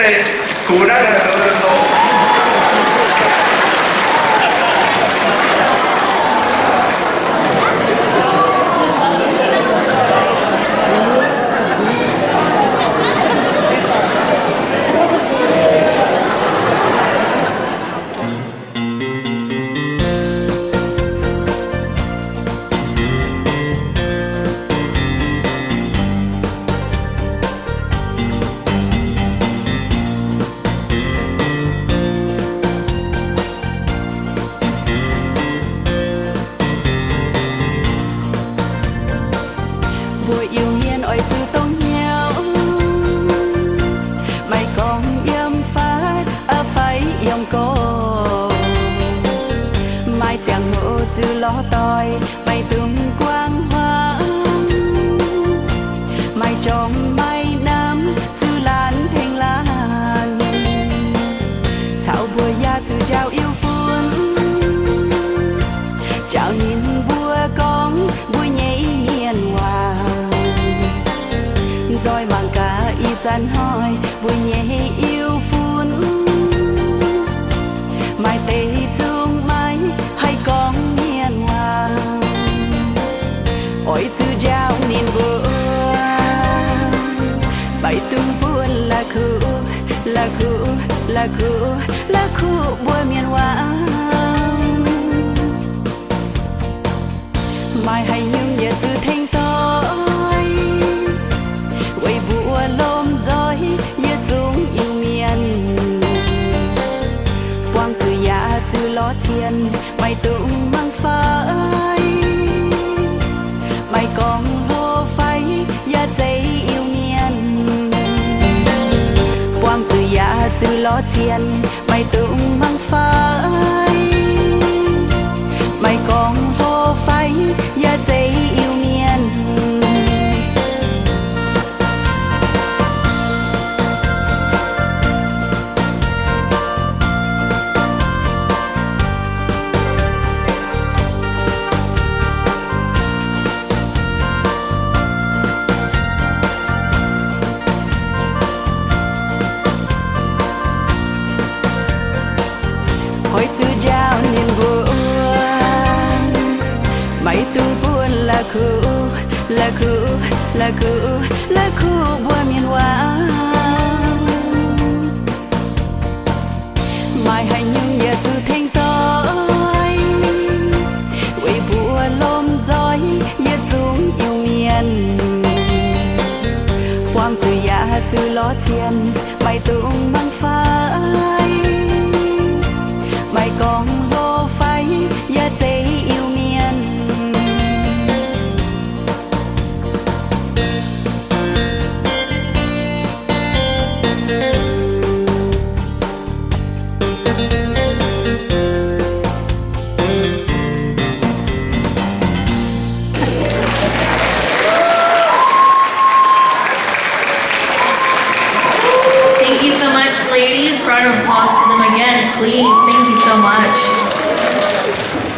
在古代的河的时候。buổi yêu miên ôi sự tông nhau mày còn yếm phá ở phải yếm cô mai chẳng ngộ chữ lo tòi mày tung quang hoa mày trong mày nam chữ lan thanh lan thảo buổi ya chữ chào yêu phun chào nhìn vua con buổi nhảy hiền hòa rồi mang cả y gian hỏi buổi nhảy yêu phun mai tê thương mai hay con hiền hòa ôi chữ giao niên bữa bảy tung buồn là khu là khu là khu là khu buổi miền hoa mai hay nhưng nhớ chữ thanh tối quay bùa lôm gió nhớ chúng yêu miền quang chữ ya chữ lo thiên mày tung mang phai mày còn hô phai ya dây yêu miền quang chữ ya chữ lo thiên mày tung mang phai mày còn hô phai ya dây yêu miền hỏi chữ giao niên buồn mày tu buồn là khu là khu là khu là khu buồn miền hoa mai hay nhưng nhớ chữ thanh tối quay bùa lôm gió nhớ chúng yêu miền quang chữ ya chữ lo thiên mày tung mang phai mày còn hô phai ya dây yêu miền Thank you so much, ladies. Round of applause to them again, please. Thank you so much.